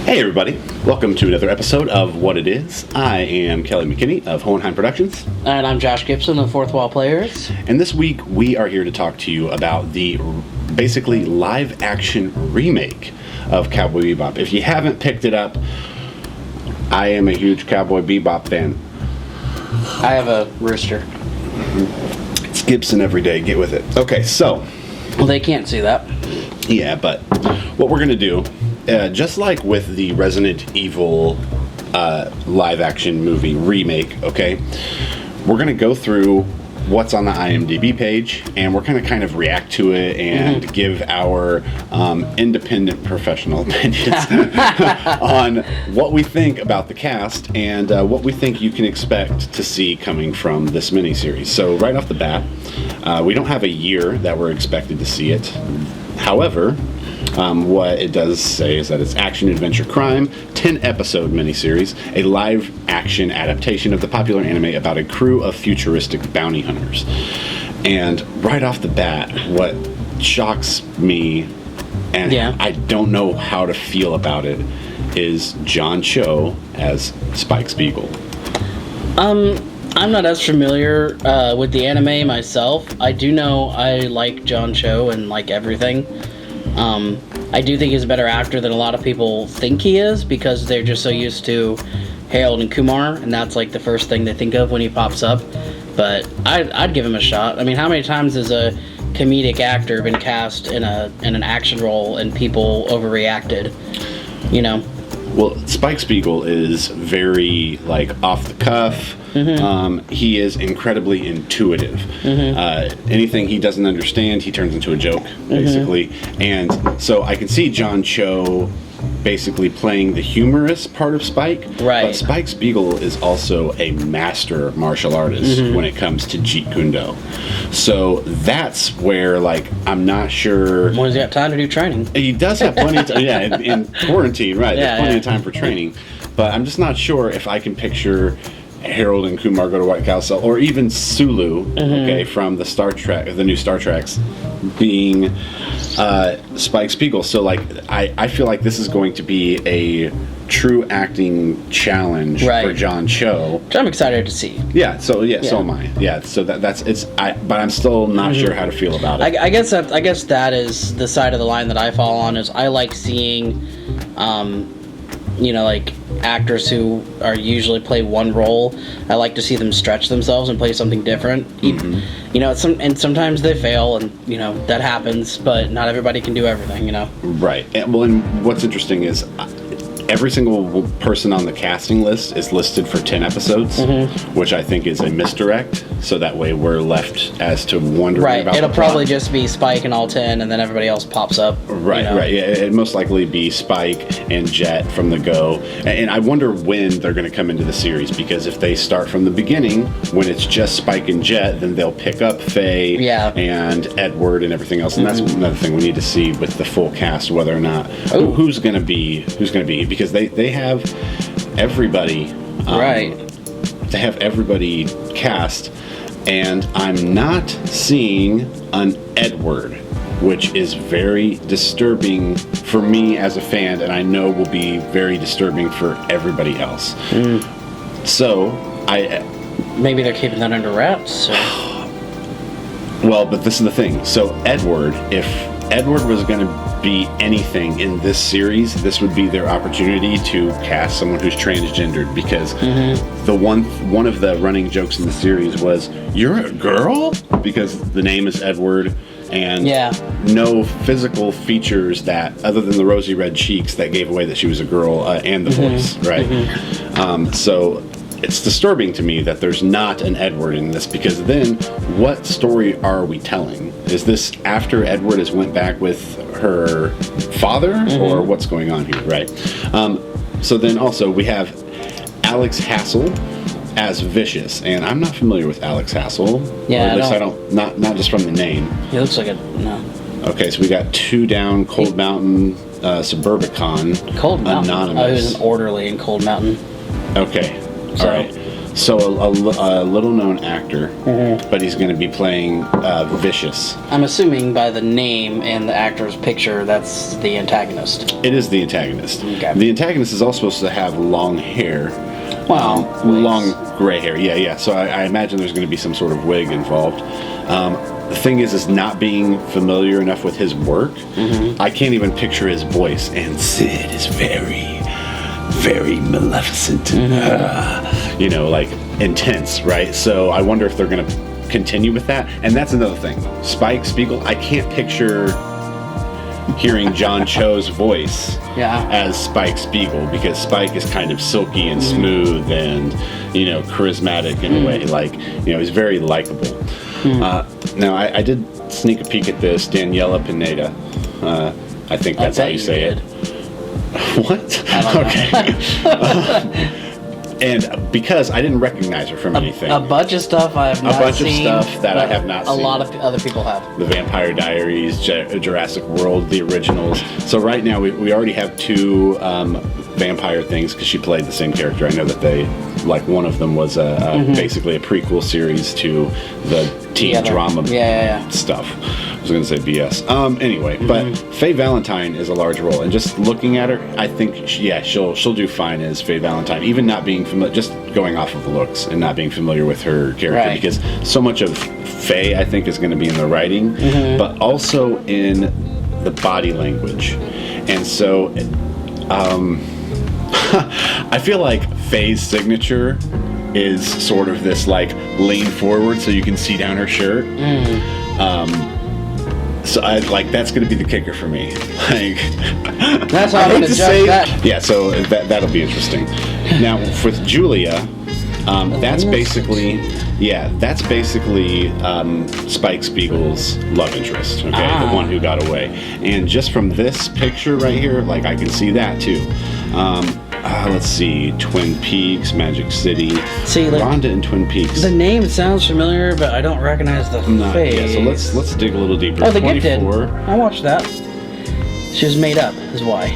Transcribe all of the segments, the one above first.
Hey everybody, welcome to another episode of What It Is. I am Kelly McKinney of Hohenheim Productions. And I'm Josh Gibson of Fourth Wall Players. And this week we are here to talk to you about the basically live action remake of Cowboy Bebop. If you haven't picked it up, I am a huge Cowboy Bebop fan. I have a rooster. It's Gibson every day, get with it. Okay, so. Well, they can't see that. Yeah, but what we're going to do, just like with the Resident Evil live action movie remake, okay, we're going to go through what's on the IMDb page, and we're going to kind of react to it and give our independent professional opinions on what we think about the cast and what we think you can expect to see coming from this miniseries. So right off the bat, we don't have a year that we're expected to see it. However, what it does say is that it's action, adventure, crime, 10-episode miniseries, a live-action adaptation of the popular anime about a crew of futuristic bounty hunters. And right off the bat, what shocks me, and I don't know how to feel about it, is John Cho as Spike Beagle. I'm not as familiar with the anime myself. I do know I like John Cho and like everything. I do think he's a better actor than a lot of people think he is because they're just so used to Harold and Kumar, and that's like the first thing they think of when he pops up. But I'd give him a shot. I mean, how many times has a comedic actor been cast in an action role and people overreacted? You know. Well, Spike Beagle is very, like, off the cuff. He is incredibly intuitive. Anything he doesn't understand, he turns into a joke, basically. And so I can see John Cho basically playing the humorous part of Spike. Right. But Spike Beagle is also a master martial artist when it comes to Jeet Kune Do. So that's where, like, I'm not sure. Well, he's got time to do training. He does have plenty of time. Yeah, in quarantine, right. There's plenty of time for training. But I'm just not sure if I can picture Harold and Kumar go to White Castle, or even Sulu, okay, from the Star Trek, the new Star Treks, being Spike Beagle. So, like, I feel like this is going to be a true acting challenge for John Cho, which I'm excited to see. Yeah. So am I. Yeah. So that's it's. But I'm still not sure how to feel about it. I guess that is the side of the line that I fall on. Is I like seeing, like actors who are usually play one role. I like to see them stretch themselves and play something different. And sometimes they fail, and that happens. But not everybody can do everything. Right. And what's interesting is every single person on the casting list is listed for 10 episodes, which I think is a misdirect. So that way we're left as to wondering about It'll probably just be Spike and all 10, and then everybody else pops up. Right. Yeah, it'd most likely be Spike and Jet from the go. And I wonder when they're going to come into the series, because if they start from the beginning, when it's just Spike and Jet, then they'll pick up Faye and Edward and everything else. And that's another thing we need to see with the full cast, whether or not who's going to be, because they have everybody they have everybody cast, and I'm not seeing an Edward, which is very disturbing for me as a fan, and I know will be very disturbing for everybody else. So maybe they're keeping that under wraps. Well, but this is the thing. So Edward, if Edward was going to be anything in this series, this would be their opportunity to cast someone who's transgendered, because the one of the running jokes in the series was, "You're a girl?" because the name is Edward, and no physical features that, other than the rosy red cheeks, that gave away that she was a girl, and the voice, right? So it's disturbing to me that there's not an Edward in this, because then what story are we telling? Is this after Edward has went back with her father, or what's going on here, right? So then also we have Alex Hassel as Vicious, and I'm not familiar with Alex Hassel. Yeah, or at least I don't, not just from the name. He looks like no. Okay, so we got Two Down, Cold Mountain, Suburbicon, Cold Mountain. Anonymous. Oh, he was an orderly in Cold Mountain. Okay. All right. So a little-known actor, but he's going to be playing Vicious. I'm assuming by the name and the actor's picture, that's the antagonist. It is the antagonist. Okay. The antagonist is also supposed to have long hair. Wow. Long gray hair. Yeah. So I imagine there's going to be some sort of wig involved. The thing is not being familiar enough with his work. I can't even picture his voice, and Sid is very, very maleficent. Like intense, right? So I wonder if they're going to continue with that. And that's another thing. Spike Spiegel, I can't picture hearing John Cho's voice as Spike Spiegel, because Spike is kind of silky and smooth and, charismatic in a way. Like, he's very likable. Now, I did sneak a peek at this Daniella Pineda. I think that's how you say it. What? Okay. And because I didn't recognize her from anything. A bunch of stuff I have not seen. A bunch of stuff that I have not seen. A lot of other people have. The Vampire Diaries, Jurassic World, the originals. So right now we already have 2 vampire things because she played the same character. I know that one of them was basically a prequel series to the teen drama stuff. I was going to say BS. Anyway, but Faye Valentine is a large role, and just looking at her, I think she'll do fine as Faye Valentine, even not being familiar, just going off of the looks and not being familiar with her character, because so much of Faye, I think, is going to be in the writing, but also in the body language, and so I feel like Faye's signature is sort of this like lean forward so you can see down her shirt. So that's going to be the kicker for me. That's how I'm going to judge that. Yeah, so that'll be interesting. Now with Julia, that's basically Spike Spiegel's love interest. Okay, the one who got away. And just from this picture right here, I can see that too. Let's see, Twin Peaks, Magic City, Rhonda in Twin Peaks. The name sounds familiar, but I don't recognize the face. Yeah, so let's dig a little deeper. Oh, The Gifted. I watched that. She was made up, is why.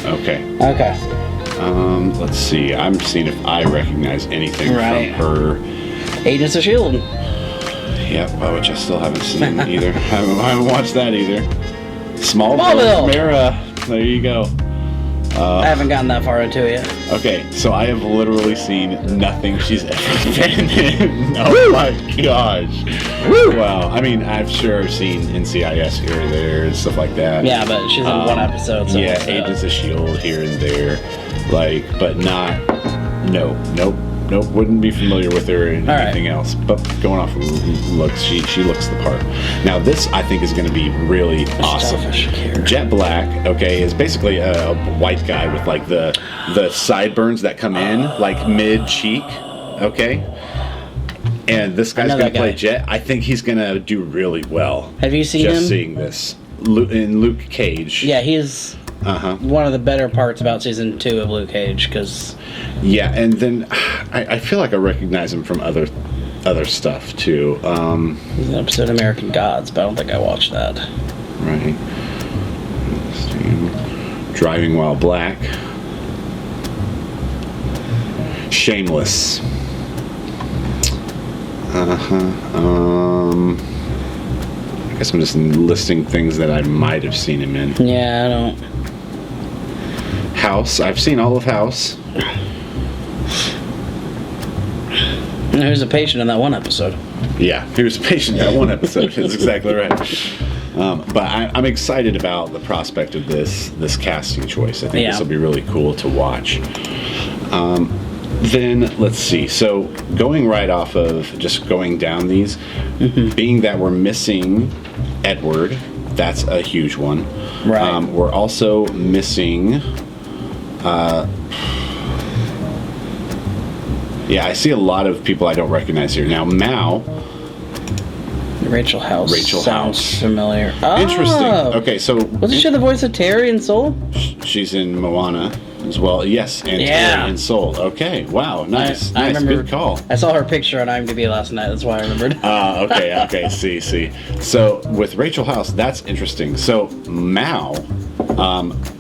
Okay. Let's see. I'm seeing if I recognize anything from her. Agents of S.H.I.E.L.D. Yep, which I still haven't seen either. I haven't watched that either. Smallville. Mara. There you go. I haven't gotten that far into it yet. Okay, so I have literally seen nothing she's ever been in. Oh my gosh. Woo! Wow. I mean, I'm sure I've seen NCIS here or there and stuff like that. Yeah, but she's in one episode. So Agents of S.H.I.E.L.D. here and there. But not... Nope. Wouldn't be familiar with her in anything else. But going off of looks, she looks the part. Now this, I think, is going to be really awesome. Jet Black, is basically a white guy with the sideburns that come in mid cheek. Okay. And this guy's going to play Jet. I think he's going to do really well. Have you seen him? Just seeing this in Luke Cage. Yeah, he's one of the better parts about season 2 of Luke Cage, because... Yeah, and then I feel like I recognize him from other stuff too. There's an episode of American Gods, but I don't think I watched that. Right. Driving While Black. Shameless. I guess I'm just listing things that I might have seen him in. Yeah, I don't. House. I've seen all of House. He was a patient in that one episode. Yeah, he was a patient in that one episode. That's exactly right. But I'm excited about the prospect of this casting choice. I think this will be really cool to watch. Then, let's see. So, going right off of just going down these, being that we're missing Edward, that's a huge one. Right. We're also missing... I see a lot of people I don't recognize here. Now, Mao. Rachel House. Sounds familiar. Oh. Interesting. Okay, so... Wasn't she the voice of Terry in Soul? She's in Moana as well. Yes, and Terry in Soul. Okay, wow, nice. I remember, good call. I saw her picture on IMDb last night. That's why I remembered. Okay, see. So, with Rachel House, that's interesting. So, Mao,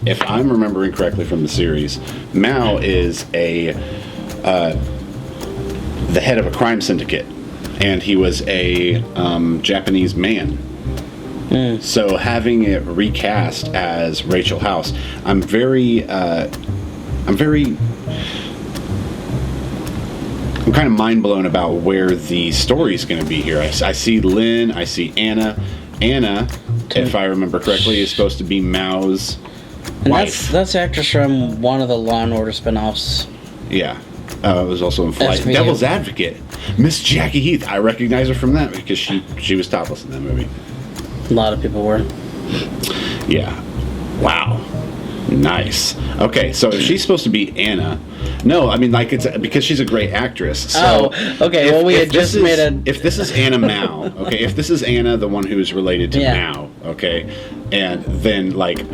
if I'm remembering correctly from the series, Mao is a... the head of a crime syndicate, and he was a Japanese man. So having it recast as Rachel House, I'm kind of mind blown about where the story's going to be here. I see Lynn, I see Anna. Anna, if I remember correctly, is supposed to be Mao's wife. That's the actress from one of the Law and Order spinoffs. Yeah. It was also in Flight. SVU. Devil's Advocate. Miss Jackie Heath. I recognize her from that because she was topless in that movie. A lot of people were. Yeah. Wow. Nice. Okay, so if she's supposed to be Anna, no, I mean, like, it's because she's a great actress. So okay. Well, we had just made a. If this is Anna Mao, okay, if this is Anna, the one who is related to Mao, okay, and then like,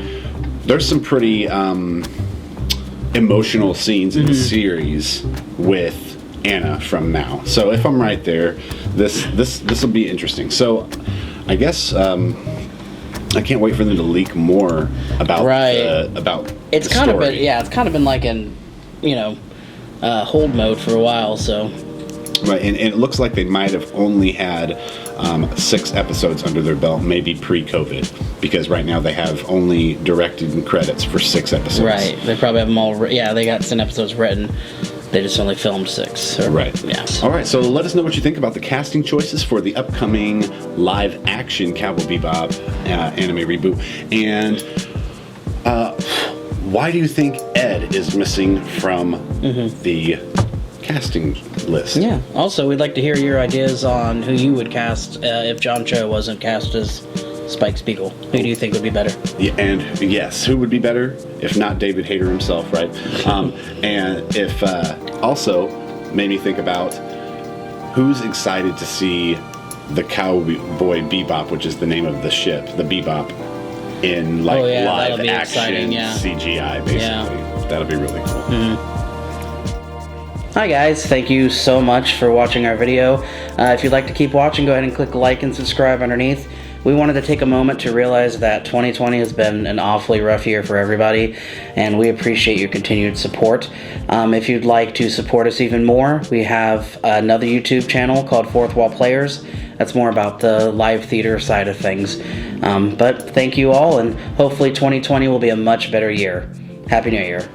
there's some pretty emotional scenes in the series with Anna from Mao. So if I'm right there, this will be interesting. So, I guess. I can't wait for them to leak more about It's the kind story. it's kind of been like in, hold mode for a while. So Right, and it looks like they might have only had 6 episodes under their belt, maybe pre-COVID, because right now they have only directed credits for 6 episodes. right, they probably have them all. They got 10 episodes written. They just only filmed 6. Right. Yeah. All right. So let us know what you think about the casting choices for the upcoming live-action Cowboy Bebop anime reboot, and why do you think Ed is missing from the casting list? Yeah. Also, we'd like to hear your ideas on who you would cast if John Cho wasn't cast as Spike Spiegel. Who do you think would be better? Yeah, and yes, who would be better if not David Hayter himself, right? And if also made me think about who's excited to see the Cowboy Bebop, which is the name of the ship, the Bebop, in like live action CGI, basically. Yeah. That'll be really cool. Hi guys, thank you so much for watching our video. If you'd like to keep watching, go ahead and click like and subscribe underneath. We wanted to take a moment to realize that 2020 has been an awfully rough year for everybody, and we appreciate your continued support. If you'd like to support us even more, we have another YouTube channel called Fourth Wall Players. That's more about the live theater side of things. But thank you all, and hopefully 2020 will be a much better year. Happy New Year.